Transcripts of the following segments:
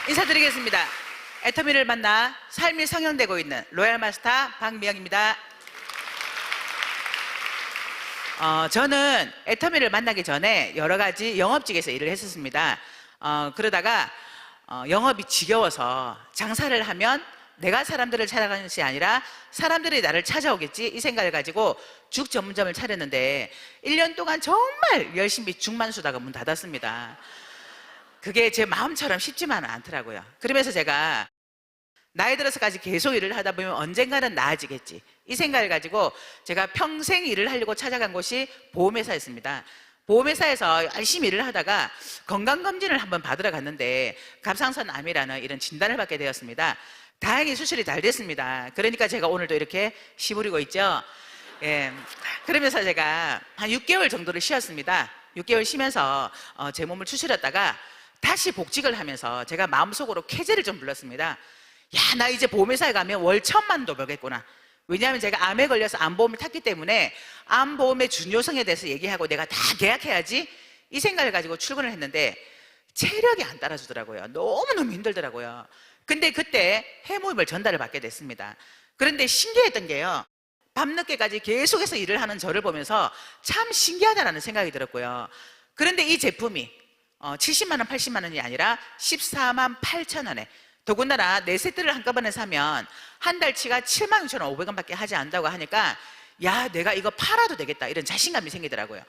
인사드리겠습니다. 애터미를 만나 삶이 성형되고 있는 로얄마스터 박미영입니다. 저는 애터미를 만나기 전에 여러 가지 영업직에서 일을 했었습니다. 그러다가 영업이 지겨워서 장사를 하면 내가 사람들을 찾아가는 것이 아니라 사람들이 나를 찾아오겠지 이 생각을 가지고 죽 전문점을 차렸는데 1년 동안 정말 열심히 죽만 수다가 문 닫았습니다. 그게 제 마음처럼 쉽지만은 않더라고요. 그러면서 제가 나이 들어서까지 계속 일을 하다 보면 언젠가는 나아지겠지 이 생각을 가지고 제가 평생 일을 하려고 찾아간 곳이 보험회사였습니다. 보험회사에서 열심히 일을 하다가 건강검진을 한번 받으러 갔는데 갑상선암이라는 이런 진단을 받게 되었습니다. 다행히 수술이 잘 됐습니다. 그러니까 제가 오늘도 이렇게 시부리고 있죠. 예. 그러면서 제가 한 6개월 정도를 쉬었습니다. 6개월 쉬면서 제 몸을 추스렸다가 다시 복직을 하면서 제가 마음속으로 쾌재를 좀 불렀습니다. 야, 나 이제 보험회사에 가면 월 1,000만 도 벌겠구나. 왜냐하면 제가 암에 걸려서 암보험을 탔기 때문에 암보험의 중요성에 대해서 얘기하고 내가 다 계약해야지 이 생각을 가지고 출근을 했는데 체력이 안 따라주더라고요. 너무너무 힘들더라고요. 근데 그때 해모임을 전달을 받게 됐습니다. 그런데 신기했던 게요, 밤늦게까지 계속해서 일을 하는 저를 보면서 참 신기하다는 생각이 들었고요. 그런데 이 제품이 70만 원, 80만 원이 아니라 14만 8천 원에, 더군다나 4세트를 한꺼번에 사면 한 달치가 76,500원 밖에 하지 않는다고 하니까 야, 내가 이거 팔아도 되겠다 이런 자신감이 생기더라고요.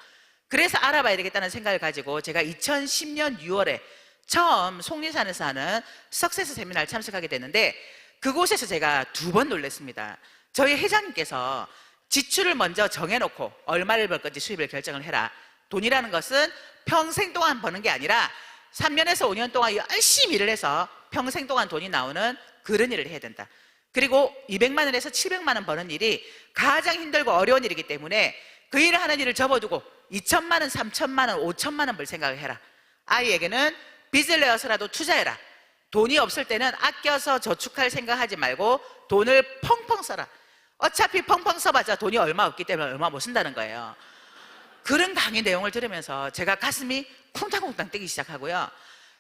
그래서 알아봐야 되겠다는 생각을 가지고 제가 2010년 6월에 처음 속리산에서 하는 석세스 세미나를 참석하게 됐는데 그곳에서 제가 2번 놀랐습니다. 저희 회장님께서 지출을 먼저 정해놓고 얼마를 벌 건지 수입을 결정을 해라. 돈이라는 것은 평생 동안 버는 게 아니라 3년에서 5년 동안 열심히 일을 해서 평생 동안 돈이 나오는 그런 일을 해야 된다. 그리고 200만 원에서 700만 원 버는 일이 가장 힘들고 어려운 일이기 때문에 그 일을 하는 일을 접어두고 2천만 원, 3천만 원, 5천만 원 벌 생각을 해라. 아이에게는 빚을 내어서라도 투자해라. 돈이 없을 때는 아껴서 저축할 생각하지 말고 돈을 펑펑 써라. 어차피 펑펑 써봤자 돈이 얼마 없기 때문에 얼마 못 쓴다는 거예요. 그런 강의 내용을 들으면서 제가 가슴이 쿵탕쿵탕 뛰기 시작하고요.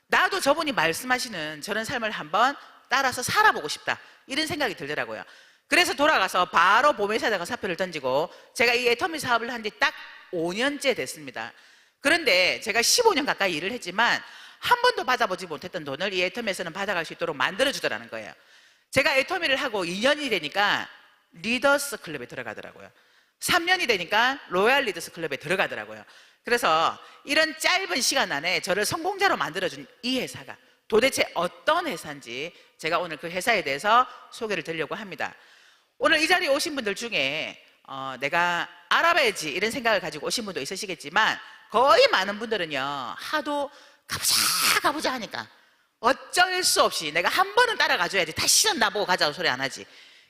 나도 저분이 말씀하시는 저런 삶을 한번 따라서 살아보고 싶다 이런 생각이 들더라고요. 그래서 돌아가서 바로 보험회사에다가 사표를 던지고 제가 이 애터미 사업을 한 지 딱 5년째 됐습니다. 그런데 제가 15년 가까이 일을 했지만 한 번도 받아보지 못했던 돈을 이 애터미에서는 받아갈 수 있도록 만들어주더라는 거예요. 제가 애터미를 하고 2년이 되니까 리더스 클럽에 들어가더라고요. 3년이 되니까 로얄 리더스 클럽에 들어가더라고요. 그래서 이런 짧은 시간 안에 저를 성공자로 만들어준 이 회사가 도대체 어떤 회사인지 제가 오늘 그 회사에 대해서 소개를 드리려고 합니다. 오늘 이 자리에 오신 분들 중에 내가 알아봐야지 이런 생각을 가지고 오신 분도 있으시겠지만 거의 많은 분들은요, 하도 가보자 하니까 어쩔 수 없이 내가 한 번은 따라가줘야지 다시는 나보고 가자고 소리 안 하지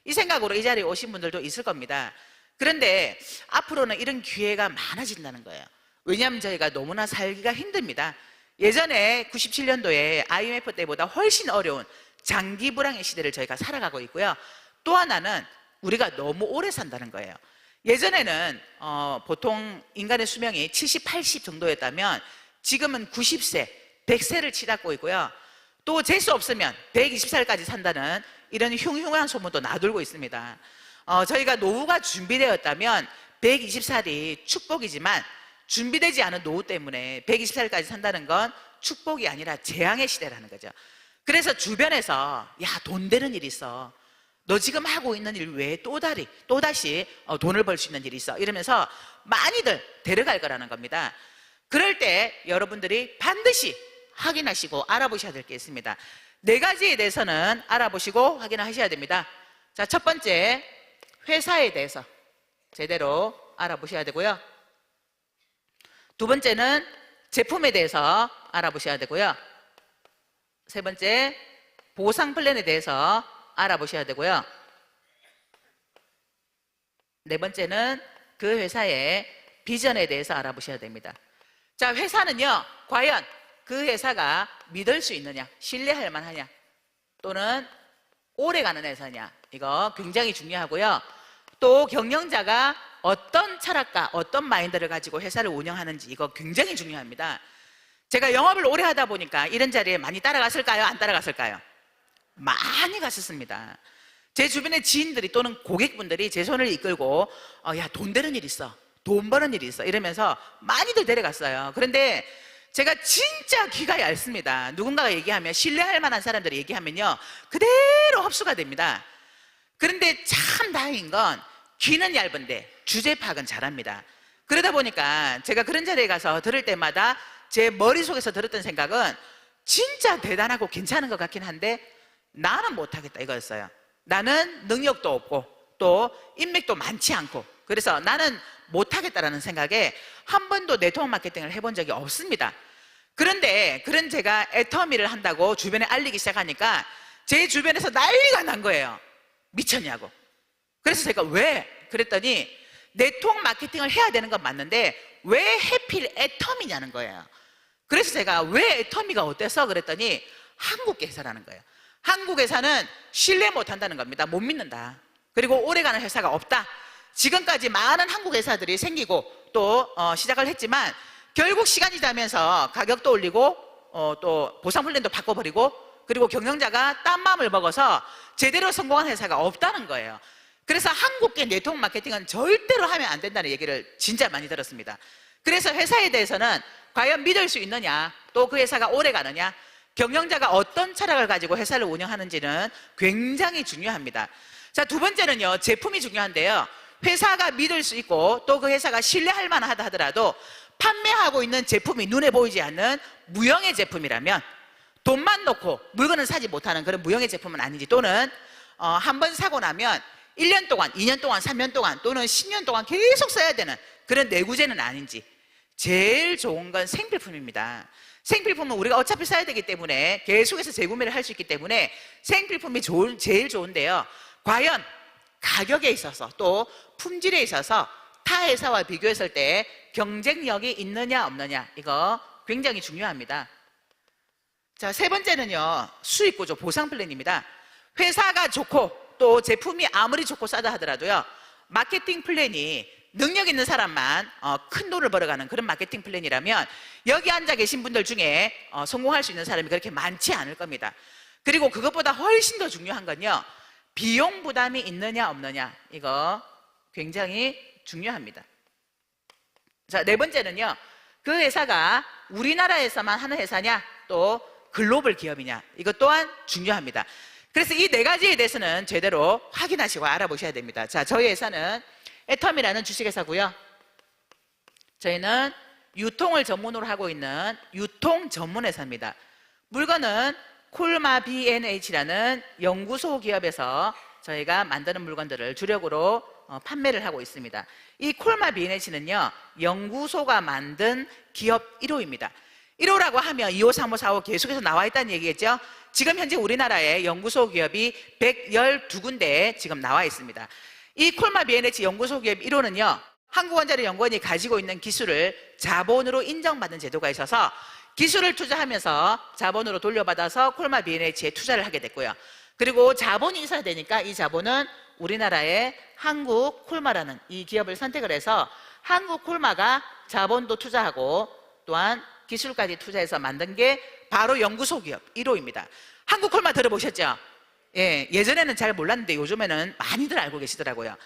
이 생각으로 이 자리에 오신 분들도 있을 겁니다. 그런데 앞으로는 이런 기회가 많아진다는 거예요. 왜냐하면 저희가 너무나 살기가 힘듭니다. 예전에 97년도에 IMF 때보다 훨씬 어려운 장기 불황의 시대를 저희가 살아가고 있고요. 또 하나는 우리가 너무 오래 산다는 거예요. 예전에는 보통 인간의 수명이 70, 80 정도였다면 지금은 90세, 100세를 치닫고 있고요. 또 재수 없으면 120살까지 산다는 이런 흉흉한 소문도 나돌고 있습니다. 저희가 노후가 준비되었다면 120살이 축복이지만 준비되지 않은 노후 때문에 120살까지 산다는 건 축복이 아니라 재앙의 시대라는 거죠. 그래서 주변에서 야, 돈 되는 일 있어. 너 지금 하고 있는 일 외에 또다시 돈을 벌 수 있는 일이 있어. 이러면서 많이들 데려갈 거라는 겁니다. 그럴 때 여러분들이 반드시 확인하시고 알아보셔야 될 게 있습니다. 4가지에 대해서는 알아보시고 확인하셔야 됩니다. 자, 첫 번째, 회사에 대해서 제대로 알아보셔야 되고요. 두 번째는 제품에 대해서 알아보셔야 되고요. 세 번째, 보상 플랜에 대해서 알아보셔야 되고요. 네 번째는 그 회사의 비전에 대해서 알아보셔야 됩니다. 자, 회사는요, 과연 그 회사가 믿을 수 있느냐, 신뢰할 만하냐, 또는 오래가는 회사냐, 이거 굉장히 중요하고요. 또 경영자가 어떤 철학과 어떤 마인드를 가지고 회사를 운영하는지 이거 굉장히 중요합니다. 제가 영업을 오래 하다 보니까 이런 자리에 많이 따라갔을까요? 안 따라갔을까요? 많이 갔었습니다. 제 주변의 지인들이 또는 고객분들이 제 손을 이끌고 야, 돈 되는 일 있어, 돈 버는 일이 있어 이러면서 많이들 데려갔어요. 그런데 제가 진짜 귀가 얇습니다. 누군가가 얘기하면, 신뢰할 만한 사람들이 얘기하면요 그대로 흡수가 됩니다. 그런데 참 다행인 건 귀는 얇은데 주제 파악은 잘합니다. 그러다 보니까 제가 그런 자리에 가서 들을 때마다 제 머릿속에서 들었던 생각은 진짜 대단하고 괜찮은 것 같긴 한데 나는 못하겠다 이거였어요. 나는 능력도 없고 또 인맥도 많지 않고, 그래서 나는 못하겠다라는 생각에 한 번도 네트워크 마케팅을 해본 적이 없습니다. 그런데 그런 제가 애터미를 한다고 주변에 알리기 시작하니까 제 주변에서 난리가 난 거예요. 미쳤냐고. 그래서 제가 왜? 그랬더니 네트워크 마케팅을 해야 되는 건 맞는데 왜 해필 애터미냐는 거예요. 그래서 제가 왜 애터미가 어때서? 그랬더니 한국 회사라는 거예요. 한국 회사는 신뢰 못 한다는 겁니다. 못 믿는다. 그리고 오래가는 회사가 없다. 지금까지 많은 한국 회사들이 생기고 또 시작을 했지만 결국 시간이 지나면서 가격도 올리고 또 보상 플랜도 바꿔버리고, 그리고 경영자가 딴 마음을 먹어서 제대로 성공한 회사가 없다는 거예요. 그래서 한국계 네트워크 마케팅은 절대로 하면 안 된다는 얘기를 진짜 많이 들었습니다. 그래서 회사에 대해서는 과연 믿을 수 있느냐, 또 그 회사가 오래 가느냐, 경영자가 어떤 철학을 가지고 회사를 운영하는지는 굉장히 중요합니다. 자, 두 번째는요, 제품이 중요한데요. 회사가 믿을 수 있고 또 그 회사가 신뢰할 만하다 하더라도 판매하고 있는 제품이 눈에 보이지 않는 무형의 제품이라면, 돈만 놓고 물건을 사지 못하는 그런 무형의 제품은 아닌지, 또는 한 번 사고 나면 1년 동안, 2년 동안, 3년 동안 또는 10년 동안 계속 써야 되는 그런 내구재는 아닌지. 제일 좋은 건 생필품입니다. 생필품은 우리가 어차피 써야 되기 때문에 계속해서 재구매를 할 수 있기 때문에 생필품이 제일 좋은데요, 과연 가격에 있어서 또 품질에 있어서 타 회사와 비교했을 때 경쟁력이 있느냐 없느냐, 이거 굉장히 중요합니다. 자, 세 번째는요, 수익구조 보상 플랜입니다. 회사가 좋고 또 제품이 아무리 좋고 싸다 하더라도요, 마케팅 플랜이 능력 있는 사람만 큰 돈을 벌어가는 그런 마케팅 플랜이라면 여기 앉아 계신 분들 중에 성공할 수 있는 사람이 그렇게 많지 않을 겁니다. 그리고 그것보다 훨씬 더 중요한 건요, 비용 부담이 있느냐 없느냐, 이거 굉장히 중요합니다. 자, 네 번째는요, 그 회사가 우리나라에서만 하는 회사냐 또 글로벌 기업이냐, 이것 또한 중요합니다. 그래서 이 네 가지에 대해서는 제대로 확인하시고 알아보셔야 됩니다. 자, 저희 회사는 애텀이라는 주식회사고요, 저희는 유통을 전문으로 하고 있는 유통 전문회사입니다. 물건은 콜마 B&H라는 연구소 기업에서 저희가 만드는 물건들을 주력으로 판매를 하고 있습니다. 이 콜마 B&H는요, 연구소가 만든 기업 1호입니다. 1호라고 하면 2호, 3호, 4호 계속해서 나와 있다는 얘기겠죠. 지금 현재 우리나라에 연구소 기업이 112군데에 지금 나와 있습니다. 이 콜마 B&H 연구소 기업 1호는요, 한국원자력연구원이 가지고 있는 기술을 자본으로 인정받는 제도가 있어서 기술을 투자하면서 자본으로 돌려받아서 콜마 B&H에 투자를 하게 됐고요. 그리고 자본이 있어야 되니까 이 자본은 우리나라의 한국 콜마라는 이 기업을 선택을 해서 한국 콜마가 자본도 투자하고 또한 기술까지 투자해서 만든 게 바로 연구소 기업 1호입니다. 한국 콜마 들어보셨죠? 예, 예전에는 잘 몰랐는데 요즘에는 많이들 알고 계시더라고요.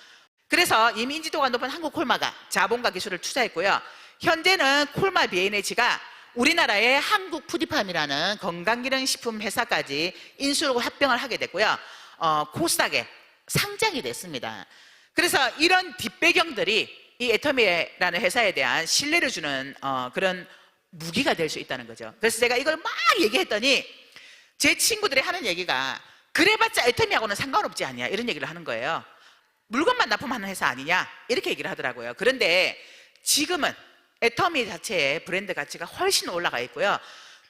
그래서 이미 인지도가 높은 한국 콜마가 자본과 기술을 투자했고요. 현재는 콜마 B&H가 우리나라의 한국 푸디팜이라는 건강기능식품 회사까지 인수로 합병을 하게 됐고요. 코스닥에 상장이 됐습니다. 그래서 이런 뒷배경들이 이 애터미라는 회사에 대한 신뢰를 주는 그런 무기가 될 수 있다는 거죠. 그래서 제가 이걸 막 얘기했더니 제 친구들이 하는 얘기가 그래봤자 애터미하고는 상관없지 않냐, 이런 얘기를 하는 거예요. 물건만 납품하는 회사 아니냐, 이렇게 얘기를 하더라고요. 그런데 지금은 애터미 자체의 브랜드 가치가 훨씬 올라가 있고요.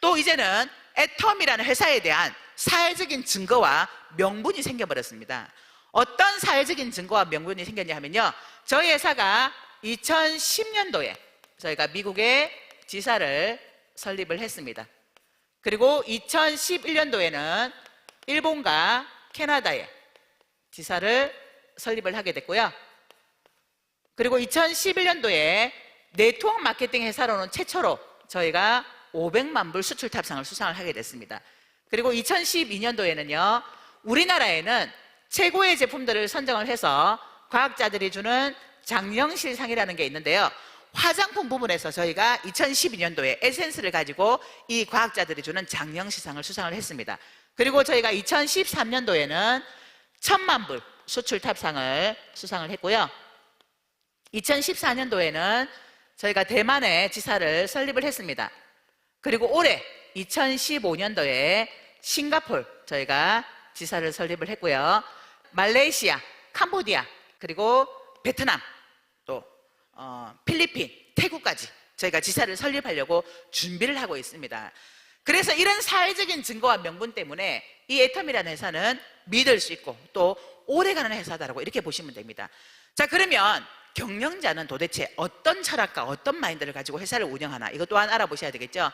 또 이제는 애터미라는 회사에 대한 사회적인 증거와 명분이 생겨버렸습니다. 어떤 사회적인 증거와 명분이 생겼냐 하면요, 저희 회사가 2010년도에 저희가 미국에 지사를 설립을 했습니다. 그리고 2011년도에는 일본과 캐나다에 지사를 설립을 하게 됐고요. 그리고 2011년도에 네트워크 마케팅 회사로는 최초로 저희가 500만 불 수출 탑상을 수상을 하게 됐습니다. 그리고 2012년도에는요, 우리나라에는 최고의 제품들을 선정을 해서 과학자들이 주는 장영실상이라는 게 있는데요. 화장품 부분에서 저희가 2012년도에 에센스를 가지고 이 과학자들이 주는 장영실상을 수상을 했습니다. 그리고 저희가 2013년도에는 1000만 불 수출 탑상을 수상을 했고요. 2014년도에는 저희가 대만에 지사를 설립을 했습니다. 그리고 올해 2015년도에 싱가폴 저희가 지사를 설립을 했고요. 말레이시아, 캄보디아, 그리고 베트남, 또 필리핀, 태국까지 저희가 지사를 설립하려고 준비를 하고 있습니다. 그래서 이런 사회적인 증거와 명분 때문에 이 애텀이라는 회사는 믿을 수 있고 또 오래가는 회사다라고 이렇게 보시면 됩니다. 자, 그러면 경영자는 도대체 어떤 철학과 어떤 마인드를 가지고 회사를 운영하나, 이것 또한 알아보셔야 되겠죠.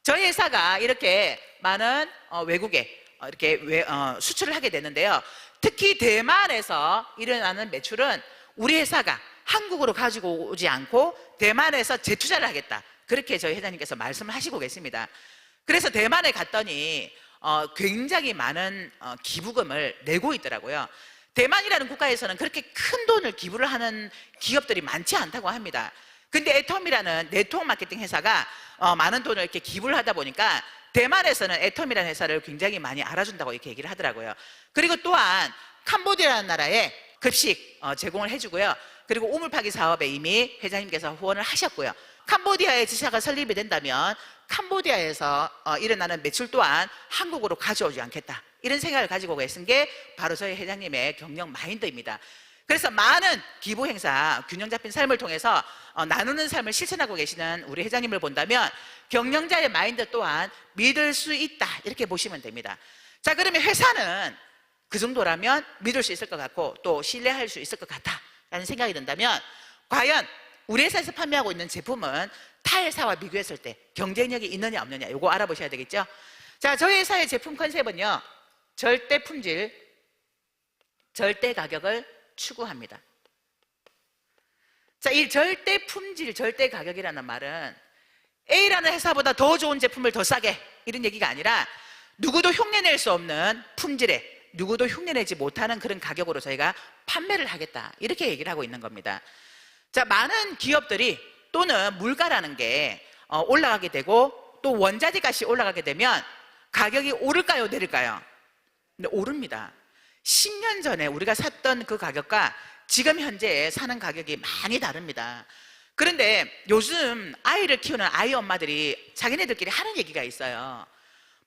저희 회사가 이렇게 많은 외국에 이렇게 수출을 하게 되는데요. 특히 대만에서 일어나는 매출은 우리 회사가 한국으로 가지고 오지 않고 대만에서 재투자를 하겠다, 그렇게 저희 회장님께서 말씀을 하시고 계십니다. 그래서 대만에 갔더니 굉장히 많은 기부금을 내고 있더라고요. 대만이라는 국가에서는 그렇게 큰 돈을 기부를 하는 기업들이 많지 않다고 합니다. 근데 애텀이라는 네트워크 마케팅 회사가 많은 돈을 이렇게 기부를 하다 보니까 대만에서는 애텀이라는 회사를 굉장히 많이 알아준다고 이렇게 얘기를 하더라고요. 그리고 또한 캄보디아라는 나라에 급식 제공을 해주고요. 그리고 우물파기 사업에 이미 회장님께서 후원을 하셨고요. 캄보디아의 지사가 설립이 된다면 캄보디아에서 일어나는 매출 또한 한국으로 가져오지 않겠다, 이런 생각을 가지고 계신 게 바로 저희 회장님의 경영 마인드입니다. 그래서 많은 기부 행사, 균형 잡힌 삶을 통해서 나누는 삶을 실천하고 계시는 우리 회장님을 본다면 경영자의 마인드 또한 믿을 수 있다, 이렇게 보시면 됩니다. 자, 그러면 회사는 그 정도라면 믿을 수 있을 것 같고 또 신뢰할 수 있을 것 같다라는 생각이 든다면, 과연 우리 회사에서 판매하고 있는 제품은 타 회사와 비교했을 때 경쟁력이 있느냐 없느냐, 이거 알아보셔야 되겠죠. 자, 저희 회사의 제품 컨셉은요, 절대 품질, 절대 가격을 추구합니다. 자, 이 절대 품질, 절대 가격이라는 말은 A라는 회사보다 더 좋은 제품을 더 싸게, 이런 얘기가 아니라 누구도 흉내낼 수 없는 품질에 누구도 흉내내지 못하는 그런 가격으로 저희가 판매를 하겠다, 이렇게 얘기를 하고 있는 겁니다. 자, 많은 기업들이 또는 물가라는 게 올라가게 되고 또 원자재 값이 올라가게 되면 가격이 오를까요, 내릴까요? 근데 오릅니다. 10년 전에 우리가 샀던 그 가격과 지금 현재 사는 가격이 많이 다릅니다. 그런데 요즘 아이를 키우는 아이 엄마들이 자기네들끼리 하는 얘기가 있어요.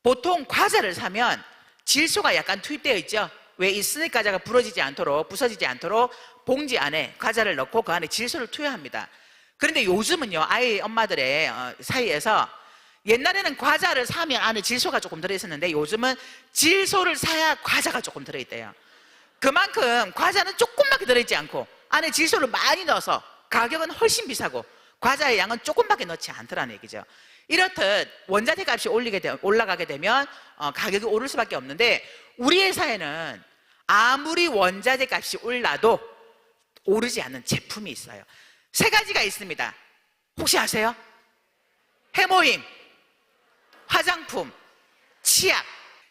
보통 과자를 사면 질소가 약간 투입되어 있죠. 왜 이 스낵 과자가 부러지지 않도록, 부서지지 않도록 봉지 안에 과자를 넣고 그 안에 질소를 투여합니다. 그런데 요즘은요, 아이 엄마들의 사이에서 옛날에는 과자를 사면 안에 질소가 조금 들어있었는데 요즘은 질소를 사야 과자가 조금 들어있대요. 그만큼 과자는 조금밖에 들어있지 않고 안에 질소를 많이 넣어서 가격은 훨씬 비싸고 과자의 양은 조금밖에 넣지 않더라는 얘기죠. 이렇듯 원자재 값이 올라가게 되면 가격이 오를 수밖에 없는데, 우리 회사에는 아무리 원자재 값이 올라도 오르지 않는 제품이 있어요. 세 가지가 있습니다. 혹시 아세요? 해모임, 화장품, 치약.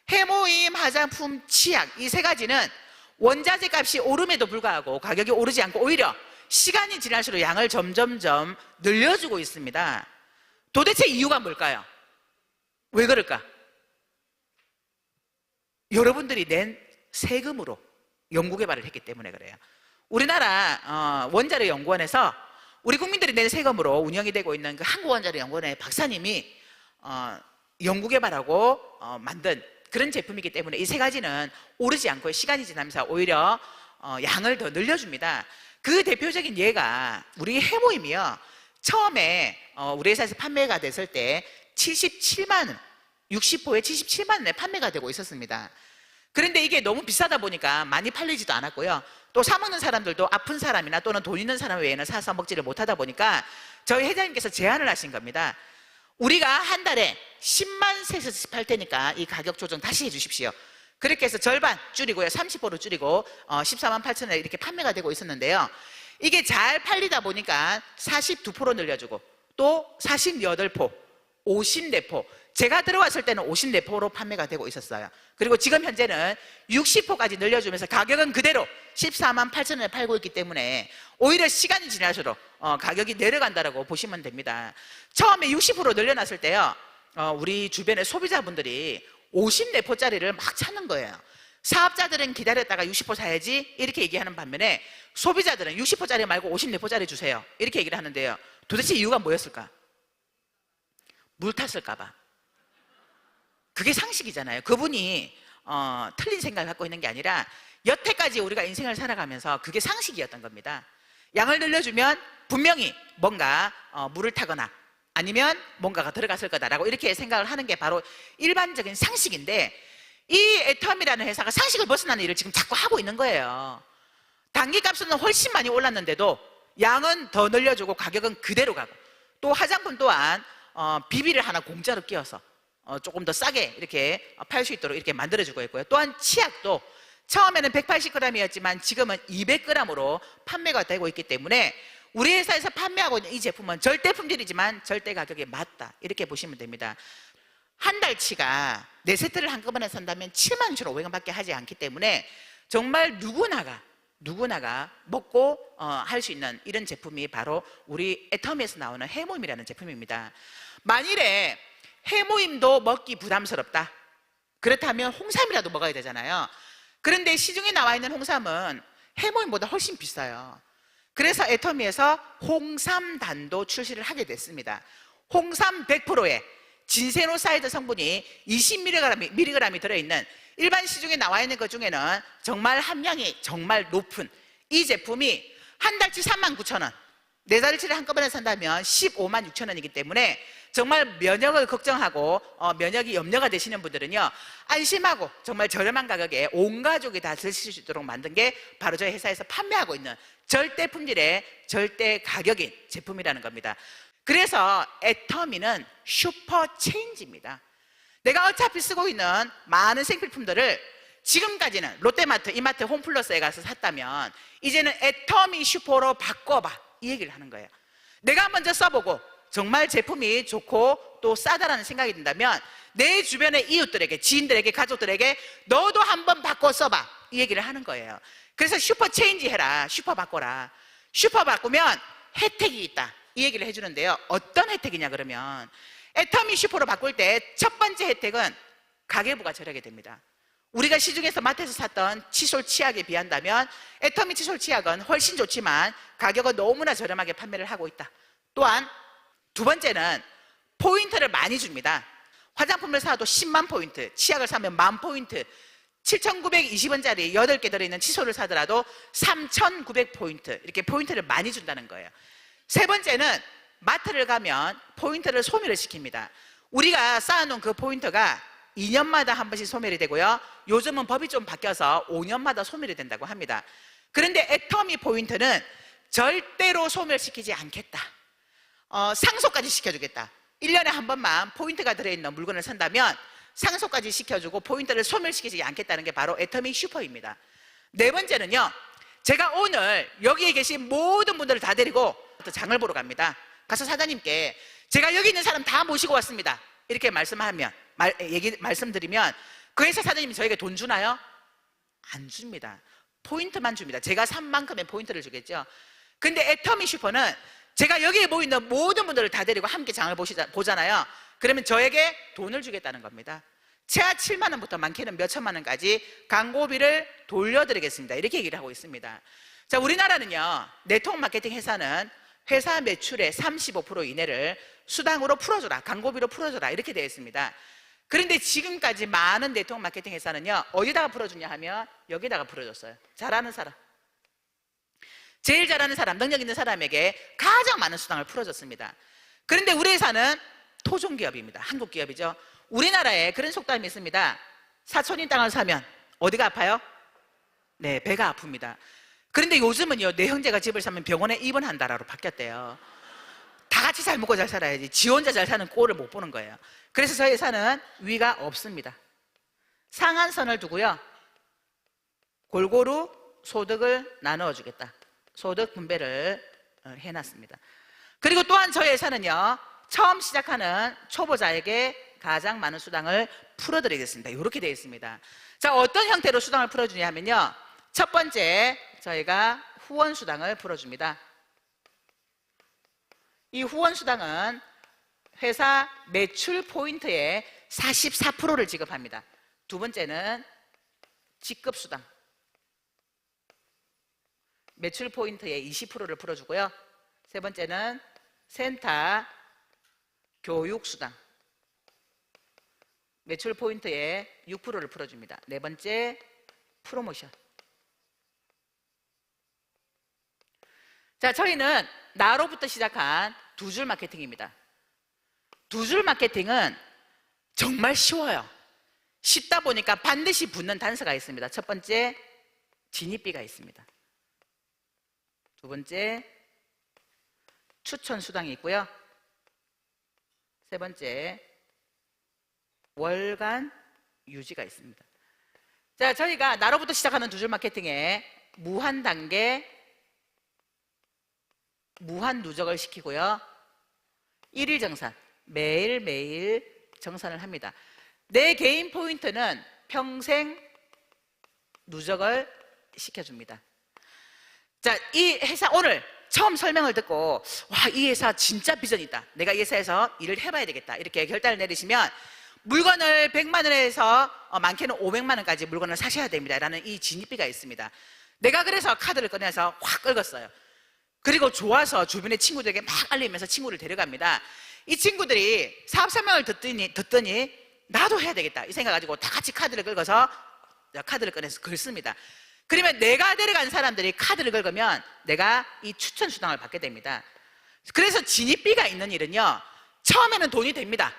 해모임, 화장품, 치약, 이 세 가지는 원자재 값이 오름에도 불구하고 가격이 오르지 않고 오히려 시간이 지날수록 양을 점점점 늘려주고 있습니다. 도대체 이유가 뭘까요? 왜 그럴까? 여러분들이 낸 세금으로 연구개발을 했기 때문에 그래요. 우리나라 원자력연구원에서 우리 국민들이 낸 세금으로 운영이 되고 있는 그 한국원자력연구원의 박사님이 연구개발하고 만든 그런 제품이기 때문에 이 세 가지는 오르지 않고 시간이 지나면서 오히려 양을 더 늘려줍니다. 그 대표적인 예가 우리 해모임이요. 처음에 우리 회사에서 판매가 됐을 때 77만 원, 60호에 77만 원에 판매가 되고 있었습니다. 그런데 이게 너무 비싸다 보니까 많이 팔리지도 않았고요. 또 사먹는 사람들도 아픈 사람이나 또는 돈 있는 사람 외에는 사서 먹지를 못하다 보니까 저희 회장님께서 제안을 하신 겁니다. 우리가 한 달에 10만 셋을 팔 테니까 이 가격 조정 다시 해주십시오. 그렇게 해서 절반 줄이고요. 30%로 줄이고 14만 8천 원에 이렇게 판매가 되고 있었는데요. 이게 잘 팔리다 보니까 42% 늘려주고 또 48포, 50내포, 제가 들어왔을 때는 50내포로 판매가 되고 있었어요. 그리고 지금 현재는 60포까지 늘려주면서 가격은 그대로 14만 8천 원에 팔고 있기 때문에 오히려 시간이 지날수록 가격이 내려간다고 보시면 됩니다. 처음에 60% 늘려놨을 때요, 우리 주변의 소비자분들이 50내포짜리를 막 찾는 거예요. 사업자들은 기다렸다가 60포 사야지 이렇게 얘기하는 반면에 소비자들은 60포짜리 말고 50내포짜리 주세요 이렇게 얘기를 하는데요, 도대체 이유가 뭐였을까? 물 탔을까 봐. 그게 상식이잖아요. 그분이 틀린 생각을 갖고 있는 게 아니라 여태까지 우리가 인생을 살아가면서 그게 상식이었던 겁니다. 양을 늘려주면 분명히 뭔가 물을 타거나 아니면 뭔가가 들어갔을 거다라고 이렇게 생각을 하는 게 바로 일반적인 상식인데, 이 애텀이라는 회사가 상식을 벗어나는 일을 지금 자꾸 하고 있는 거예요. 단기값은 훨씬 많이 올랐는데도 양은 더 늘려주고 가격은 그대로 가고, 또 화장품 또한 비비를 하나 공짜로 끼워서 조금 더 싸게 이렇게 팔 수 있도록 이렇게 만들어주고 있고요. 또한 치약도 처음에는 180g이었지만 지금은 200g으로 판매가 되고 있기 때문에 우리 회사에서 판매하고 있는 이 제품은 절대 품질이지만 절대 가격에 맞다 이렇게 보시면 됩니다. 한 달치가 4세트를 한꺼번에 산다면 77,500원밖에 하지 않기 때문에 정말 누구나가 먹고 할 수 있는 이런 제품이 바로 우리 애터미에서 나오는 해모임이라는 제품입니다. 만일에 해모임도 먹기 부담스럽다, 그렇다면 홍삼이라도 먹어야 되잖아요. 그런데 시중에 나와 있는 홍삼은 해모임보다 훨씬 비싸요. 그래서 애터미에서 홍삼단도 출시를 하게 됐습니다. 홍삼 100%에 진세노사이드 성분이 20mg이 들어있는 일반 시중에 나와 있는 것 중에는 정말 함량이 정말 높은 이 제품이 한 달치 39,000원, 4달치를 한꺼번에 산다면 15만 6천 원이기 때문에 정말 면역을 걱정하고 면역이 염려가 되시는 분들은요, 안심하고 정말 저렴한 가격에 온 가족이 다 드실 수 있도록 만든 게 바로 저희 회사에서 판매하고 있는 절대 품질의 절대 가격인 제품이라는 겁니다. 그래서 애터미는 슈퍼 체인지입니다. 내가 어차피 쓰고 있는 많은 생필품들을 지금까지는 롯데마트, 이마트, 홈플러스에 가서 샀다면 이제는 애터미 슈퍼로 바꿔봐 이 얘기를 하는 거예요. 내가 먼저 써보고 정말 제품이 좋고 또 싸다라는 생각이 든다면 내 주변의 이웃들에게, 지인들에게, 가족들에게 너도 한번 바꿔 써봐 이 얘기를 하는 거예요. 그래서 슈퍼 체인지 해라, 슈퍼 바꿔라. 슈퍼 바꾸면 혜택이 있다 이 얘기를 해주는데요, 어떤 혜택이냐 그러면 애터미 슈퍼로 바꿀 때 첫 번째 혜택은 가계부가 절약이 됩니다. 우리가 시중에서 마트에서 샀던 칫솔 치약에 비한다면 애터미 칫솔 치약은 훨씬 좋지만 가격은 너무나 저렴하게 판매를 하고 있다. 또한 두 번째는 포인트를 많이 줍니다. 화장품을 사도 10만 포인트, 치약을 사면 10,000포인트, 7,920원짜리 8개 들어있는 칫솔을 사더라도 3,900포인트 이렇게 포인트를 많이 준다는 거예요. 세 번째는 마트를 가면 포인트를 소멸을 시킵니다. 우리가 쌓아놓은 그 포인트가 2년마다 한 번씩 소멸이 되고요, 요즘은 법이 좀 바뀌어서 5년마다 소멸이 된다고 합니다. 그런데 애터미 포인트는 절대로 소멸시키지 않겠다, 상속까지 시켜주겠다. 1년에 한 번만 포인트가 들어있는 물건을 산다면 상속까지 시켜주고 포인트를 소멸시키지 않겠다는 게 바로 애터미 슈퍼입니다. 네 번째는요, 제가 오늘 여기에 계신 모든 분들을 다 데리고 장을 보러 갑니다. 가서 사장님께 제가 여기 있는 사람 다 모시고 왔습니다 이렇게 말씀드리면 그 회사 사장님이 저에게 돈 주나요? 안 줍니다. 포인트만 줍니다. 제가 산 만큼의 포인트를 주겠죠. 근데 애터미 슈퍼는 제가 여기에 모이는 모든 분들을 다 데리고 함께 장을 보잖아요. 그러면 저에게 돈을 주겠다는 겁니다. 최하 7만 원부터 많게는 몇 천만 원까지 광고비를 돌려드리겠습니다 이렇게 얘기를 하고 있습니다. 자, 우리나라는요, 네트워크 마케팅 회사는 회사 매출의 35% 이내를 수당으로 풀어줘라, 광고비로 풀어줘라 이렇게 되어 있습니다. 그런데 지금까지 많은 네트워크 마케팅 회사는요, 어디다가 풀어주냐 하면 여기다가 풀어줬어요. 잘하는 사람, 제일 잘하는 사람, 능력 있는 사람에게 가장 많은 수당을 풀어줬습니다. 그런데 우리 회사는 토종기업입니다. 한국 기업이죠. 우리나라에 그런 속담이 있습니다. 사촌인 땅을 사면 어디가 아파요? 네, 배가 아픕니다. 그런데 요즘은요, 내 형제가 집을 사면 병원에 입원한다라고 바뀌었대요. 다 같이 잘 먹고 잘 살아야지 지 혼자 잘 사는 꼴을 못 보는 거예요. 그래서 저희 회사는 위가 없습니다. 상한선을 두고요, 골고루 소득을 나누어 주겠다, 소득 분배를 해놨습니다. 그리고 또한 저희 회사는요, 처음 시작하는 초보자에게 가장 많은 수당을 풀어드리겠습니다. 이렇게 되어 있습니다. 자, 어떤 형태로 수당을 풀어주냐 하면요, 첫 번째 저희가 후원 수당을 풀어줍니다. 이 후원 수당은 회사 매출 포인트의 44%를 지급합니다. 두 번째는 직급 수당, 매출 포인트의 20%를 풀어주고요. 세 번째는 센터 교육 수당, 매출 포인트의 6%를 풀어줍니다. 네 번째 프로모션. 자, 저희는 나로부터 시작한 두 줄 마케팅입니다. 두 줄 마케팅은 정말 쉬워요. 쉽다 보니까 반드시 붙는 단서가 있습니다. 첫 번째, 진입비가 있습니다. 두 번째, 추천 수당이 있고요. 세 번째, 월간 유지가 있습니다. 자, 저희가 나로부터 시작하는 두 줄 마케팅에 무한 단계, 무한 누적을 시키고요. 1일 정산, 매일매일 정산을 합니다. 내 개인 포인트는 평생 누적을 시켜줍니다. 자, 이 회사 오늘 처음 설명을 듣고 와, 이 회사 진짜 비전이 있다, 내가 이 회사에서 일을 해봐야 되겠다, 이렇게 결단을 내리시면 물건을 100만 원에서 많게는 500만 원까지 물건을 사셔야 됩니다 라는 이 진입비가 있습니다. 내가 그래서 카드를 꺼내서 확 긁었어요. 그리고 좋아서 주변의 친구들에게 막 알리면서 친구를 데려갑니다. 이 친구들이 사업 설명을 듣더니 나도 해야 되겠다 이 생각 가지고 다 같이 카드를 긁어서 카드를 꺼내서 긁습니다. 그러면 내가 데려간 사람들이 카드를 긁으면 내가 이 추천 수당을 받게 됩니다. 그래서 진입비가 있는 일은요, 처음에는 돈이 됩니다.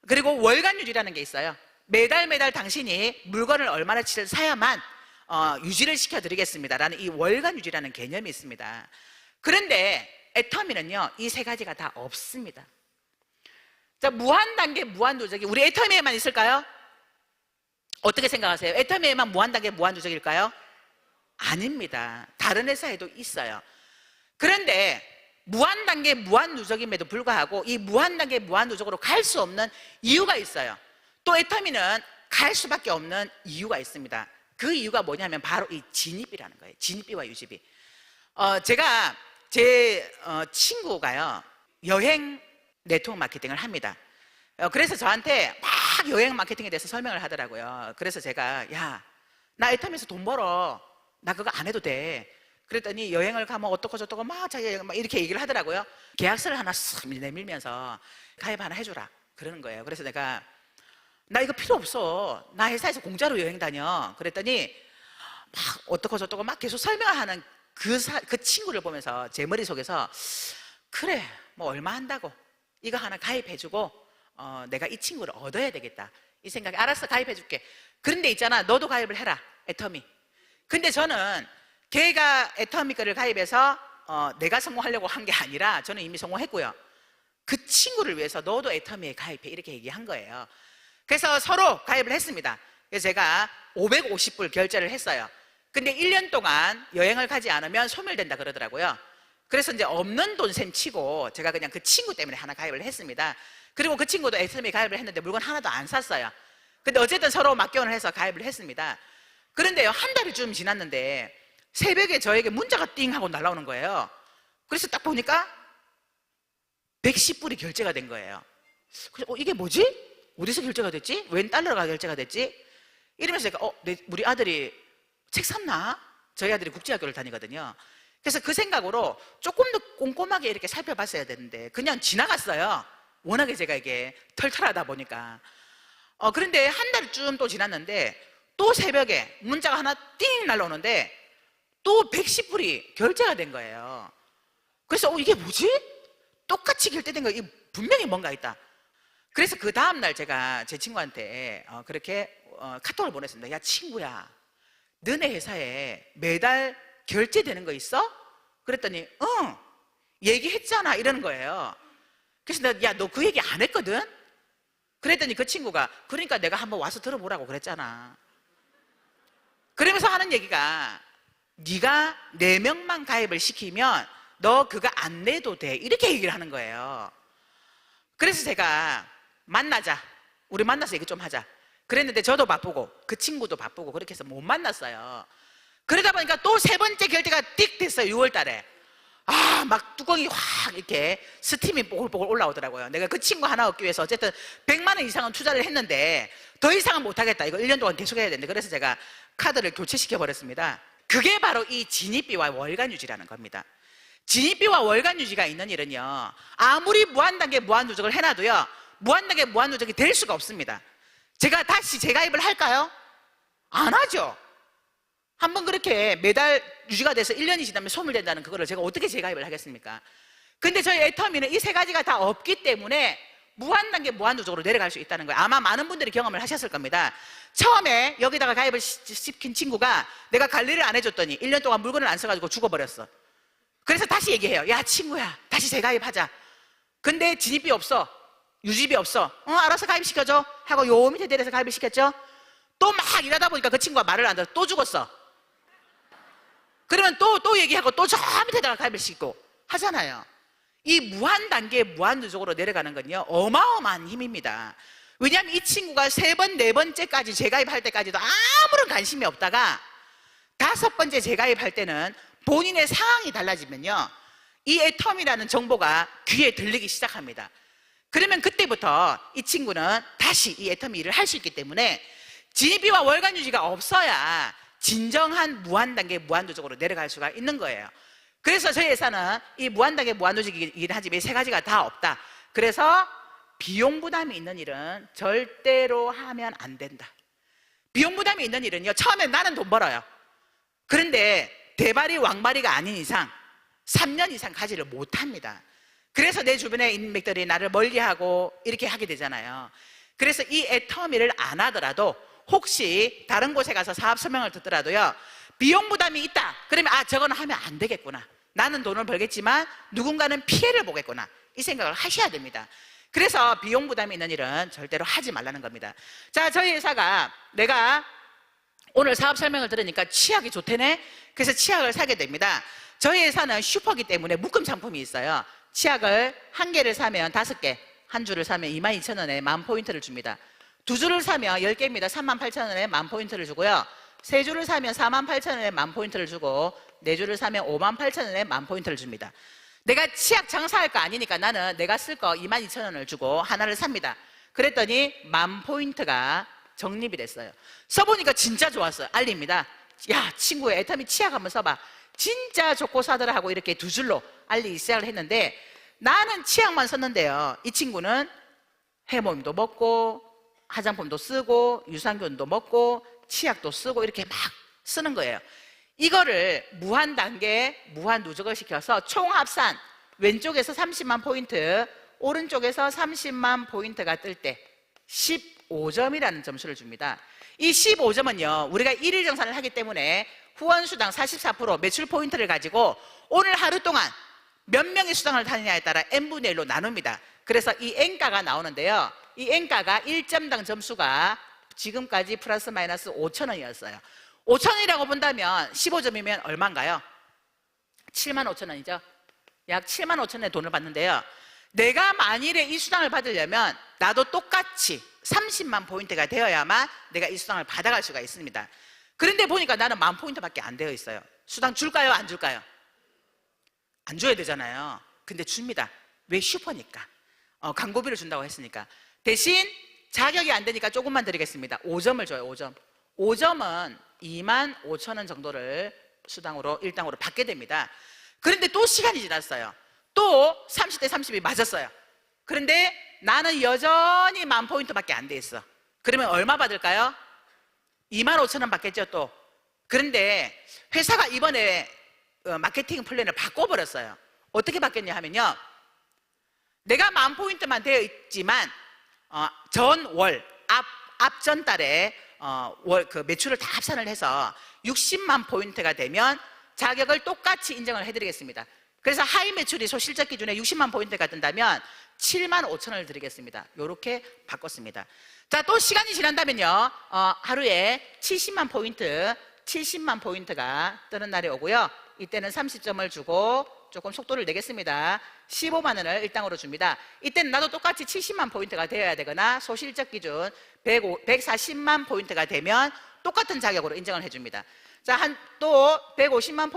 그리고 월간 유지라는 게 있어요. 매달 당신이 물건을 얼마나치를 사야만 유지를 시켜드리겠습니다라는 이 월간 유지라는 개념이 있습니다. 그런데 애터미는요, 이 세 가지가 다 없습니다. 자, 무한 단계, 무한 누적이 우리 애터미에만 있을까요? 어떻게 생각하세요? 애터미에만 무한 단계, 무한 누적일까요? 아닙니다. 다른 회사에도 있어요. 그런데 무한 단계, 무한 누적임에도 불구하고 이 무한 단계, 무한 누적으로 갈 수 없는 이유가 있어요. 또 애터미는 갈 수밖에 없는 이유가 있습니다. 그 이유가 뭐냐면 바로 이 진입비라는 거예요. 진입비와 유지비. 제가 제 친구가요, 여행 네트워크 마케팅을 합니다. 그래서 저한테 막 여행 마케팅에 대해서 설명을 하더라고요. 그래서 제가 야, 나 애터미에서 돈 벌어, 나 그거 안 해도 돼. 그랬더니 여행을 가면 어떻고 저떻고 막 자기 막 이렇게 얘기를 하더라고요. 계약서를 하나 쓱 내밀면서 가입 하나 해줘라 그러는 거예요. 그래서 내가 나 이거 필요 없어, 나 회사에서 공짜로 여행 다녀. 그랬더니 막 어떻고 저떻고 막 계속 설명하는 그 친구를 보면서 제 머릿속에서 그래, 뭐 얼마 한다고 이거 하나 가입해주고 내가 이 친구를 얻어야 되겠다 이 생각에 알았어, 가입해줄게. 그런데 있잖아, 너도 가입을 해라, 애터미. 근데 저는 걔가 애터미 거를 가입해서 내가 성공하려고 한 게 아니라 저는 이미 성공했고요. 그 친구를 위해서 너도 애터미에 가입해 이렇게 얘기한 거예요. 그래서 서로 가입을 했습니다. 그래서 제가 550불 결제를 했어요. 근데 1년 동안 여행을 가지 않으면 소멸된다 그러더라고요. 그래서 이제 없는 돈 셈 치고 제가 그냥 그 친구 때문에 하나 가입을 했습니다. 그리고 그 친구도 애터미에 가입을 했는데 물건 하나도 안 샀어요. 근데 어쨌든 서로 맞견을 해서 가입을 했습니다. 그런데요, 한 달이 좀 지났는데 새벽에 저에게 문자가 띵 하고 날라오는 거예요. 그래서 딱 보니까 110불이 결제가 된 거예요. 그래서 이게 뭐지? 어디서 결제가 됐지? 웬 달러가 결제가 됐지? 이러면서 제가 우리 아들이 책 샀나? 저희 아들이 국제학교를 다니거든요. 그래서 그 생각으로 조금 더 꼼꼼하게 이렇게 살펴봤어야 되는데 그냥 지나갔어요. 워낙에 제가 이게 털털하다 보니까. 그런데 한 달쯤 또 지났는데 또 새벽에 문자가 하나 띵 날라오는데 또 110불이 결제가 된 거예요. 그래서 이게 뭐지? 똑같이 결제된 거, 분명히 뭔가 있다. 그래서 그 다음날 제가 제 친구한테 그렇게 카톡을 보냈습니다. 야, 친구야, 너네 회사에 매달 결제되는 거 있어? 그랬더니 응, 얘기했잖아 이러는 거예요. 그래서 내가 야, 너 그 얘기 안 했거든? 그랬더니 그 친구가 그러니까 내가 한번 와서 들어보라고 그랬잖아. 그러면서 하는 얘기가 네가 4명만 가입을 시키면 너 그거 안 내도 돼 이렇게 얘기를 하는 거예요. 그래서 제가 만나자, 우리 만나서 얘기 좀 하자 그랬는데 저도 바쁘고 그 친구도 바쁘고 그렇게 해서 못 만났어요. 그러다 보니까 또 세 번째 결제가 띡 됐어요. 6월 달에. 막 뚜껑이 확 이렇게 스팀이 뽀글뽀글 올라오더라고요. 내가 그 친구 하나 얻기 위해서 어쨌든 100만 원 이상은 투자를 했는데 더 이상은 못하겠다. 이거 1년 동안 계속 해야 되는데, 그래서 제가 카드를 교체시켜 버렸습니다. 그게 바로 이 진입비와 월간 유지라는 겁니다. 진입비와 월간 유지가 있는 일은요, 아무리 무한단계 무한누적을 해놔도요, 무한단계 무한누적이 될 수가 없습니다. 제가 다시 재가입을 할까요? 안 하죠. 한번 그렇게 매달 유지가 돼서 1년이 지나면 소멸된다는 그거를 제가 어떻게 재가입을 하겠습니까? 근데 저희 애터미는 이 세 가지가 다 없기 때문에 무한단계 무한누적으로 내려갈 수 있다는 거예요. 아마 많은 분들이 경험을 하셨을 겁니다. 처음에 여기다가 가입을 시킨 친구가 내가 관리를 안 해줬더니 1년 동안 물건을 안 써가지고 죽어버렸어. 그래서 다시 얘기해요. 야 친구야, 다시 재가입하자. 근데 진입비 없어, 유지비 없어. 알아서 가입시켜줘 하고 요 밑에 내려서 가입을 시켰죠. 또 막 일하다 보니까 그 친구가 말을 안 들어 또 죽었어. 그러면 또 얘기하고 또 저 밑에다가 가입을 시키고 하잖아요. 이 무한단계 무한누적으로 내려가는 건요, 어마어마한 힘입니다. 왜냐하면 이 친구가 세 번, 네 번째까지 재가입할 때까지도 아무런 관심이 없다가 다섯 번째 재가입할 때는 본인의 상황이 달라지면요, 이 애텀이라는 정보가 귀에 들리기 시작합니다. 그러면 그때부터 이 친구는 다시 이 애텀이 일을 할 수 있기 때문에 진입비와 월간 유지가 없어야 진정한 무한단계 무한누적으로 내려갈 수가 있는 거예요. 그래서 저희 회사는 이 무한단계 무한누적이긴 하지만 이 세 가지가 다 없다. 그래서 비용 부담이 있는 일은 절대로 하면 안 된다. 비용 부담이 있는 일은요, 처음엔 나는 돈 벌어요. 그런데 대발이 왕발이가 아닌 이상 3년 이상 가지를 못합니다. 그래서 내 주변의 인맥들이 나를 멀리하고 이렇게 하게 되잖아요. 그래서 이 애터미를 안 하더라도 혹시 다른 곳에 가서 사업 설명을 듣더라도요, 비용 부담이 있다 그러면 저거는 하면 안 되겠구나, 나는 돈을 벌겠지만 누군가는 피해를 보겠구나, 이 생각을 하셔야 됩니다. 그래서 비용 부담이 있는 일은 절대로 하지 말라는 겁니다. 자, 저희 회사가 내가 오늘 사업 설명을 들으니까 치약이 좋대네. 그래서 치약을 사게 됩니다. 저희 회사는 슈퍼기 때문에 묶음 상품이 있어요. 치약을 한 개를 사면 5개, 한 줄을 사면 22,000원에 10,000포인트를 줍니다. 두 줄을 사면 10개입니다. 38,000원에 10,000포인트를 주고요. 세 줄을 사면 48,000원에 10,000포인트를 주고, 네 줄을 사면 58,000원에 10,000포인트를 줍니다. 내가 치약 장사할 거 아니니까 나는 내가 쓸 거 22,000원을 주고 하나를 삽니다. 그랬더니 10,000포인트가 적립이 됐어요. 써보니까 진짜 좋았어요. 알립니다. 야, 친구야, 애터미 치약 한번 써봐. 진짜 좋고 사더라 하고 이렇게 두 줄로 알리기 시작을 했는데, 나는 치약만 썼는데요, 이 친구는 해모임도 먹고 화장품도 쓰고 유산균도 먹고 치약도 쓰고 이렇게 막 쓰는 거예요. 이거를 무한단계 무한누적을 시켜서 총합산 왼쪽에서 30만 포인트, 오른쪽에서 30만 포인트가 뜰 때 15점이라는 점수를 줍니다. 이 15점은요, 우리가 1일 정산을 하기 때문에 후원수당 44% 매출 포인트를 가지고 오늘 하루 동안 몇 명의 수당을 타느냐에 따라 n분의 1로 나눕니다. 그래서 이 n가가 나오는데요, 이 n가가 1점당 점수가 지금까지 플러스 마이너스 5,000원이었어요. 5,000원이라고 본다면 15점이면 얼마인가요? 75,000원이죠. 약 75,000원의 돈을 받는데요, 내가 만일에 이 수당을 받으려면 나도 똑같이 30만 포인트가 되어야만 내가 이 수당을 받아갈 수가 있습니다. 그런데 보니까 나는 10,000포인트밖에 안 되어 있어요. 수당 줄까요? 안 줄까요? 안 줘야 되잖아요. 근데 줍니다. 왜? 슈퍼니까. 광고비를 준다고 했으니까. 대신 자격이 안 되니까 조금만 드리겠습니다. 5점을 줘요. 5점. 5점은 25,000원 정도를 수당으로 일당으로 받게 됩니다. 그런데 또 시간이 지났어요. 또 30대 30이 맞았어요. 그런데 나는 여전히 10,000포인트밖에 안 돼 있어. 그러면 얼마 받을까요? 25,000원 받겠죠 또. 그런데 회사가 이번에 마케팅 플랜을 바꿔버렸어요. 어떻게 바뀌었냐 하면요, 내가 10,000포인트만 되어 있지만 전월 앞전 달에 그 매출을 다 합산을 해서 60만 포인트가 되면 자격을 똑같이 인정을 해드리겠습니다. 그래서 하위 매출이 소실적 기준에 60만 포인트가 든다면 75,000원을 드리겠습니다. 이렇게 바꿨습니다. 자, 또 시간이 지난다면요, 하루에 70만 포인트가 뜨는 날이 오고요, 이때는 30점을 주고 조금 속도를 내겠습니다. 15만 원을 일당으로 줍니다. 이때는 나도 똑같이 70만 포인트가 되어야 되거나 소실적 기준 140만 포인트가 되면 똑같은 자격으로 인정을 해줍니다. 자, 또 150만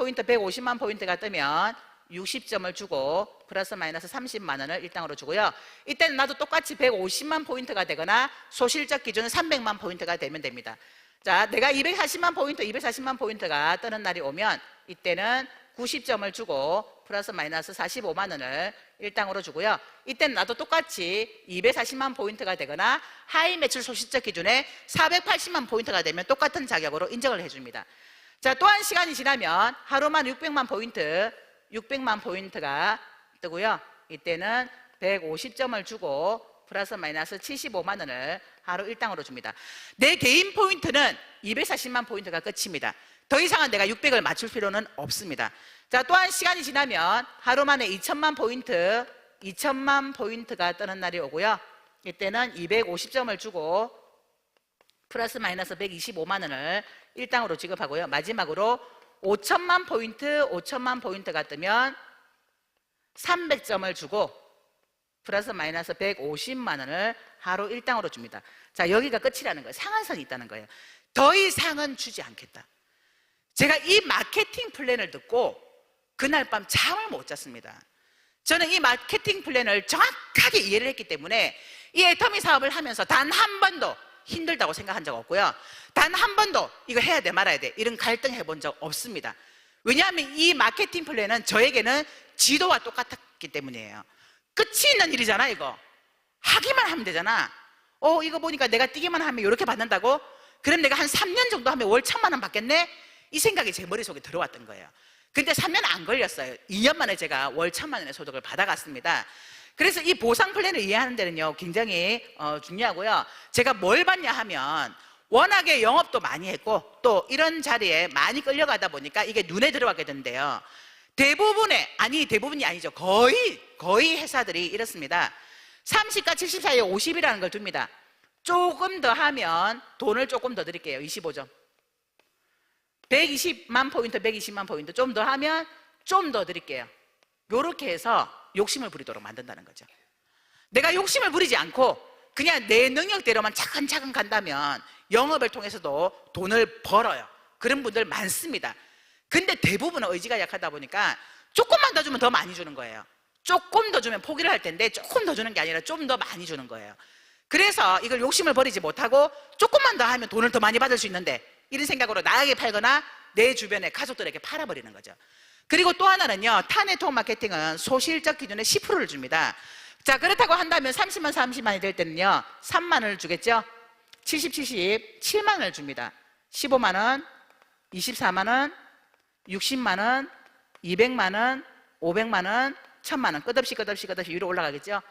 포인트가 뜨면 60점을 주고 플러스 마이너스 30만 원을 일당으로 주고요. 이때는 나도 똑같이 150만 포인트가 되거나 소실적 기준 300만 포인트가 되면 됩니다. 자, 내가 240만 포인트가 뜨는 날이 오면 이때는 90점을 주고 플러스 마이너스 45만 원을 일당으로 주고요. 이때는 나도 똑같이 240만 포인트가 되거나 하이 매출 소실적 기준에 480만 포인트가 되면 똑같은 자격으로 인정을 해줍니다. 자, 또한 시간이 지나면 하루만 600만 포인트가 뜨고요. 이때는 150점을 주고 플러스 마이너스 75만 원을 하루 일당으로 줍니다. 내 개인 포인트는 240만 포인트가 끝입니다. 더 이상은 내가 600을 맞출 필요는 없습니다. 자, 또한 시간이 지나면 하루 만에 2천만 포인트가 뜨는 날이 오고요. 이때는 250점을 주고 플러스 마이너스 125만 원을 일당으로 지급하고요. 마지막으로 5천만 포인트가 뜨면 300점을 주고 플러스 마이너스 150만 원을 하루 일당으로 줍니다. 자, 여기가 끝이라는 거예요. 상한선이 있다는 거예요. 더 이상은 주지 않겠다. 제가 이 마케팅 플랜을 듣고 그날 밤 잠을 못 잤습니다. 저는 이 마케팅 플랜을 정확하게 이해를 했기 때문에 이 애터미 사업을 하면서 단 한 번도 힘들다고 생각한 적 없고요. 단 한 번도 이거 해야 돼 말아야 돼 이런 갈등 해본 적 없습니다. 왜냐하면 이 마케팅 플랜은 저에게는 지도와 똑같았기 때문이에요. 끝이 있는 일이잖아. 이거 하기만 하면 되잖아. 이거 보니까 내가 뛰기만 하면 이렇게 받는다고? 그럼 내가 한 3년 정도 하면 월 1,000만 원 받겠네? 이 생각이 제 머릿속에 들어왔던 거예요. 근데 3년 안 걸렸어요. 2년 만에 제가 월 1,000만 원의 소득을 받아갔습니다. 그래서 이 보상 플랜을 이해하는 데는요 굉장히 중요하고요. 제가 뭘 봤냐 하면 워낙에 영업도 많이 했고 또 이런 자리에 많이 끌려가다 보니까 이게 눈에 들어가게 된대요. 대부분이 아니죠. 거의 회사들이 이렇습니다. 30과 70 사이에 50이라는 걸 둡니다. 조금 더 하면 돈을 조금 더 드릴게요. 25점. 120만 포인트 좀 더 하면 좀 더 드릴게요. 요렇게 해서 욕심을 부리도록 만든다는 거죠. 내가 욕심을 부리지 않고 그냥 내 능력대로만 차근차근 간다면 영업을 통해서도 돈을 벌어요. 그런 분들 많습니다. 근데 대부분은 의지가 약하다 보니까 조금만 더 주면 더 많이 주는 거예요. 조금 더 주면 포기를 할 텐데 조금 더 주는 게 아니라 좀 더 많이 주는 거예요. 그래서 이걸 욕심을 버리지 못하고 조금만 더 하면 돈을 더 많이 받을 수 있는데 이런 생각으로 나에게 팔거나 내 주변의 가족들에게 팔아버리는 거죠. 그리고 또 하나는요, 타네트워크 마케팅은 소실적 기준에 10%를 줍니다. 자, 그렇다고 한다면 30만이 될 때는요 3만 원을 주겠죠. 70 7만 원을 줍니다. 15만 원, 24만 원, 60만 원, 200만 원, 500만 원, 1000만 원 끝없이 위로 올라가겠죠.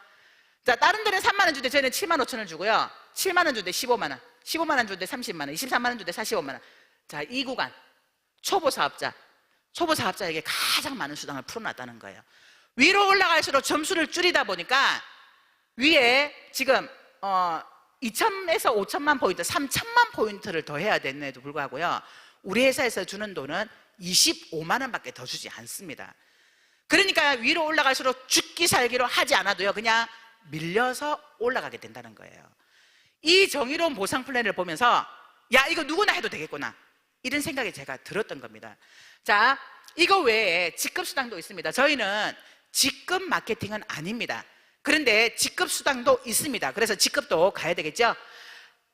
자, 다른 데는 3만 원 줄 때 저희는 7만 5천 을 주고요. 7만 원 줄 때 15만 원, 15만 원 줄 때 30만 원, 23만 원 줄 때 45만 원. 자, 이 구간 초보 사업자에게 가장 많은 수당을 풀어놨다는 거예요. 위로 올라갈수록 점수를 줄이다 보니까 위에 지금 2천에서 5천만 포인트, 3천만 포인트를 더 해야 되는데도 불구하고요, 우리 회사에서 주는 돈은 25만 원밖에 더 주지 않습니다. 그러니까 위로 올라갈수록 죽기 살기로 하지 않아도요 그냥 밀려서 올라가게 된다는 거예요. 이 정의로운 보상 플랜을 보면서 야, 이거 누구나 해도 되겠구나 이런 생각이 제가 들었던 겁니다. 자, 이거 외에 직급 수당도 있습니다. 저희는 직급 마케팅은 아닙니다. 그런데 직급 수당도 있습니다. 그래서 직급도 가야 되겠죠.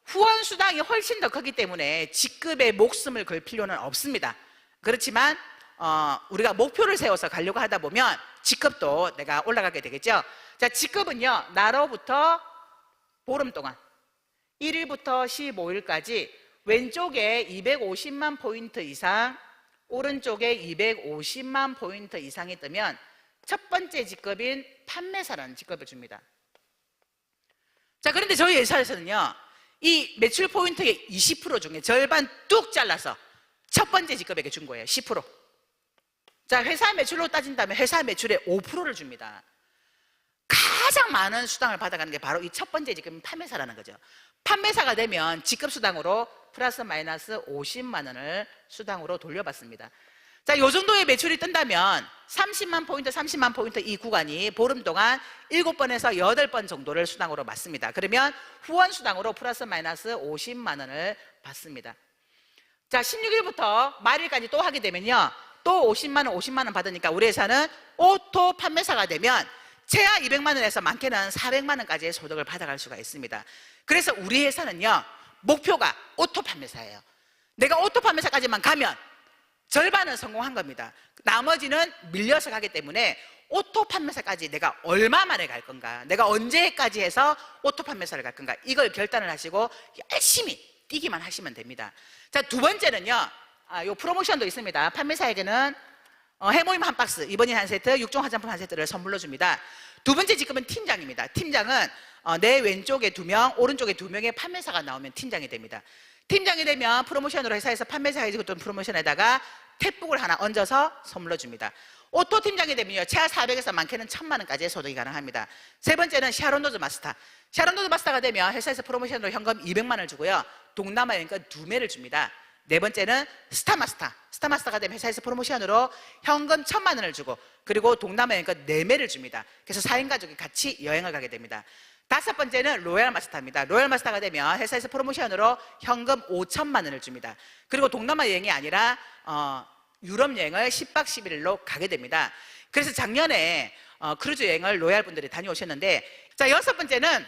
후원 수당이 훨씬 더 크기 때문에 직급에 목숨을 걸 필요는 없습니다. 그렇지만 우리가 목표를 세워서 가려고 하다 보면 직급도 내가 올라가게 되겠죠. 자, 직급은요 나로부터 보름 동안 1일부터 15일까지 왼쪽에 250만 포인트 이상, 오른쪽에 250만 포인트 이상이 뜨면 첫 번째 직급인 판매사라는 직급을 줍니다. 자, 그런데 저희 회사에서는요 이 매출 포인트의 20% 중에 절반 뚝 잘라서 첫 번째 직급에게 준 거예요. 10%. 자, 회사 매출로 따진다면 회사 매출의 5%를 줍니다. 가장 많은 수당을 받아가는 게 바로 이 첫 번째 직급인 판매사라는 거죠. 판매사가 되면 직급 수당으로 플러스 마이너스 50만 원을 수당으로 돌려받습니다. 자, 요 정도의 매출이 뜬다면 30만 포인트, 30만 포인트 이 구간이 보름 동안 7번에서 8번 정도를 수당으로 받습니다. 그러면 후원 수당으로 플러스 마이너스 50만 원을 받습니다. 자, 16일부터 말일까지 또 하게 되면요, 또 50만 원, 50만 원 받으니까 우리 회사는 오토 판매사가 되면 최하 200만 원에서 많게는 400만 원까지의 소득을 받아갈 수가 있습니다. 그래서 우리 회사는요, 목표가 오토 판매사예요. 내가 오토 판매사까지만 가면 절반은 성공한 겁니다. 나머지는 밀려서 가기 때문에 오토 판매사까지 내가 얼마 만에 갈 건가, 내가 언제까지 해서 오토 판매사를 갈 건가, 이걸 결단을 하시고 열심히 뛰기만 하시면 됩니다. 자, 두 번째는요, 요 프로모션도 있습니다. 판매사에게는 해모임 한 박스, 이번이 한 세트, 6종 화장품 한 세트를 선물로 줍니다. 두 번째 직급은 팀장입니다. 팀장은 내 왼쪽에 2명, 오른쪽에 2명의 판매사가 나오면 팀장이 됩니다. 팀장이 되면 프로모션으로 회사에서 판매사에 주던 프로모션에다가 탭북을 하나 얹어서 선물로 줍니다. 오토 팀장이 되면요, 최하 400에서 많게는 1000만 원까지의 소득이 가능합니다. 세 번째는 샤론노즈 마스터. 샤론노즈 마스터가 되면 회사에서 프로모션으로 현금 200만 원을 주고요, 동남아 여행권 2매를 줍니다. 네 번째는 스타마스터. 스타마스터가 되면 회사에서 프로모션으로 현금 1000만 원을 주고, 그리고 동남아 여행권 4매를 줍니다. 그래서 4인 가족이 같이 여행을 가게 됩니다. 다섯 번째는 로얄 마스터입니다. 로얄 마스터가 되면 회사에서 프로모션으로 현금 5천만 원을 줍니다. 그리고 동남아 여행이 아니라 유럽 여행을 10박 11일로 가게 됩니다. 그래서 작년에 크루즈 여행을 로얄 분들이 다녀오셨는데, 자, 여섯 번째는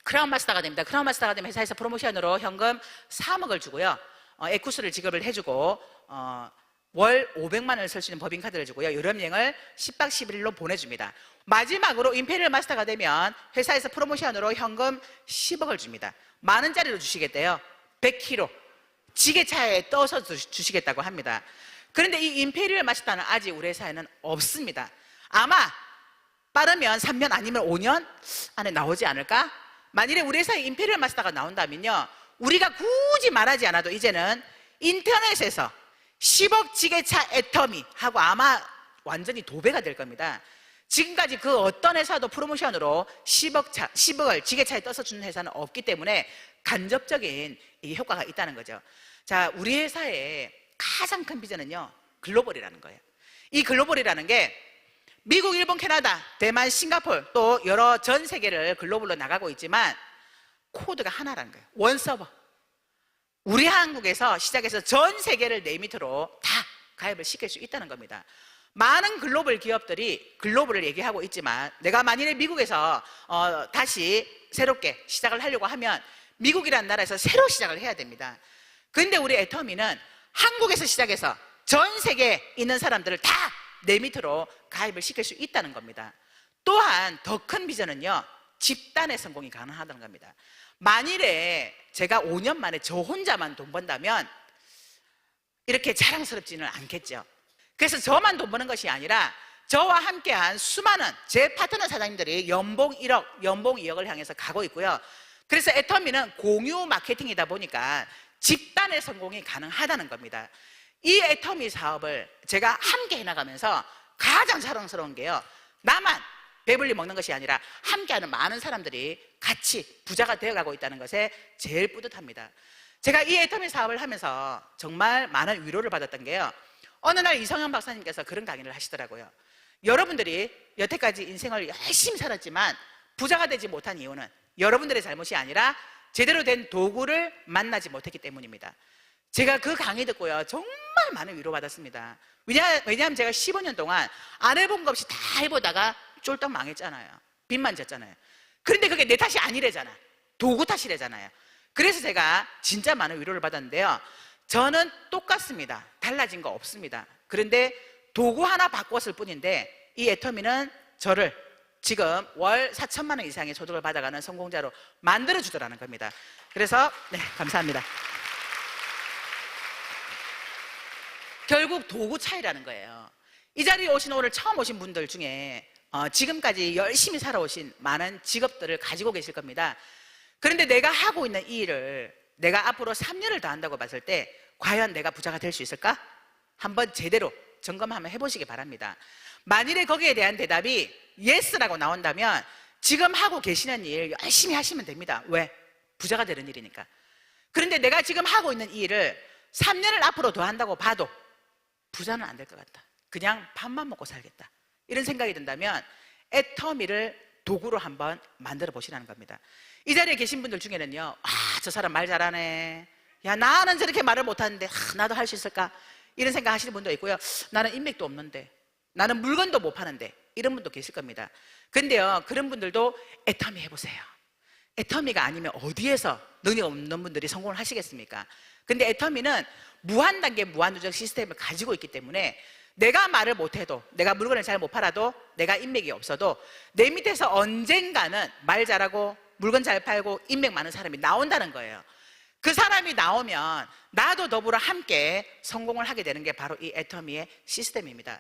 크라운 마스터가 됩니다. 크라운 마스터가 되면 회사에서 프로모션으로 현금 3억을 주고요, 에쿠스를 지급을 해주고 월 500만 원을 쓸 수 있는 법인카드를 주고요, 유럽 여행을 10박 11일로 보내줍니다. 마지막으로 임페리얼 마스터가 되면 회사에서 프로모션으로 현금 10억을 줍니다. 만 원짜리로 주시겠대요. 100kg 지게차에 떠서 주시겠다고 합니다. 그런데 이 임페리얼 마스터는 아직 우리 회사에는 없습니다. 아마 빠르면 3년 아니면 5년 안에 나오지 않을까? 만일에 우리 회사에 임페리얼 마스터가 나온다면요, 우리가 굳이 말하지 않아도 이제는 인터넷에서 10억 지게차 애터미 하고 아마 완전히 도배가 될 겁니다. 지금까지 그 어떤 회사도 프로모션으로 10억을 지게차에 떠서 주는 회사는 없기 때문에 간접적인 이 효과가 있다는 거죠. 자, 우리 회사의 가장 큰 비전은요, 글로벌이라는 거예요. 이 글로벌이라는 게 미국, 일본, 캐나다, 대만, 싱가포르 또 여러 전 세계를 글로벌로 나가고 있지만 코드가 하나라는 거예요. 원 서버. 우리 한국에서 시작해서 전 세계를 내 밑으로 다 가입을 시킬 수 있다는 겁니다. 많은 글로벌 기업들이 글로벌을 얘기하고 있지만 내가 만일에 미국에서 다시 새롭게 시작을 하려고 하면 미국이라는 나라에서 새로 시작을 해야 됩니다. 그런데 우리 애터미는 한국에서 시작해서 전 세계에 있는 사람들을 다 내 밑으로 가입을 시킬 수 있다는 겁니다. 또한 더 큰 비전은요, 집단의 성공이 가능하다는 겁니다. 만일에 제가 5년 만에 저 혼자만 돈 번다면 이렇게 자랑스럽지는 않겠죠. 그래서 저만 돈 버는 것이 아니라 저와 함께한 수많은 제 파트너 사장님들이 연봉 1억, 연봉 2억을 향해서 가고 있고요. 그래서 애터미는 공유 마케팅이다 보니까 집단의 성공이 가능하다는 겁니다. 이 애터미 사업을 제가 함께 해나가면서 가장 자랑스러운 게요, 나만 배불리 먹는 것이 아니라 함께하는 많은 사람들이 같이 부자가 되어가고 있다는 것에 제일 뿌듯합니다. 제가 이 애터미 사업을 하면서 정말 많은 위로를 받았던 게요, 어느 날 이성현 박사님께서 그런 강의를 하시더라고요. 여러분들이 여태까지 인생을 열심히 살았지만 부자가 되지 못한 이유는 여러분들의 잘못이 아니라 제대로 된 도구를 만나지 못했기 때문입니다. 제가 그 강의 듣고요, 정말 많은 위로받았습니다. 왜냐하면 제가 15년 동안 안 해본 것 없이 다 해보다가 쫄딱 망했잖아요. 빚만 졌잖아요. 그런데 그게 내 탓이 아니래잖아. 도구 탓이래잖아요. 그래서 제가 진짜 많은 위로를 받았는데요, 저는 똑같습니다. 달라진 거 없습니다. 그런데 도구 하나 바꿨을 뿐인데 이 애터미는 저를 지금 월 4천만 원 이상의 소득을 받아가는 성공자로 만들어주더라는 겁니다. 그래서 네, 감사합니다. 결국 도구 차이라는 거예요. 이 자리에 오신 오늘 처음 오신 분들 중에 지금까지 열심히 살아오신 많은 직업들을 가지고 계실 겁니다. 그런데 내가 하고 있는 이 일을 내가 앞으로 3년을 더 한다고 봤을 때 과연 내가 부자가 될 수 있을까? 한번 제대로 점검 한번 해보시기 바랍니다. 만일에 거기에 대한 대답이 예스라고 나온다면 지금 하고 계시는 일 열심히 하시면 됩니다. 왜? 부자가 되는 일이니까. 그런데 내가 지금 하고 있는 이 일을 3년을 앞으로 더 한다고 봐도 부자는 안 될 것 같다. 그냥 밥만 먹고 살겠다. 이런 생각이 든다면 애터미를 도구로 한번 만들어 보시라는 겁니다. 이 자리에 계신 분들 중에는요, 저 사람 말 잘하네. 야, 나는 저렇게 말을 못하는데 나도 할 수 있을까? 이런 생각 하시는 분도 있고요. 나는 인맥도 없는데, 나는 물건도 못 파는데, 이런 분도 계실 겁니다. 근데요, 그런 분들도 애터미 해보세요. 애터미가 아니면 어디에서 능력 없는 분들이 성공을 하시겠습니까? 근데 애터미는 무한 단계 무한 누적 시스템을 가지고 있기 때문에 내가 말을 못해도, 내가 물건을 잘 못 팔아도, 내가 인맥이 없어도 내 밑에서 언젠가는 말 잘하고 물건 잘 팔고 인맥 많은 사람이 나온다는 거예요. 그 사람이 나오면 나도 더불어 함께 성공을 하게 되는 게 바로 이 애터미의 시스템입니다.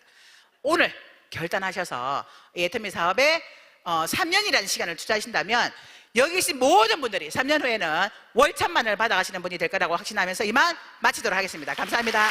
오늘 결단하셔서 이 애터미 사업에 3년이라는 시간을 투자하신다면 여기 계신 모든 분들이 3년 후에는 월 1,000만 원을 받아가시는 분이 될 거라고 확신하면서 이만 마치도록 하겠습니다. 감사합니다.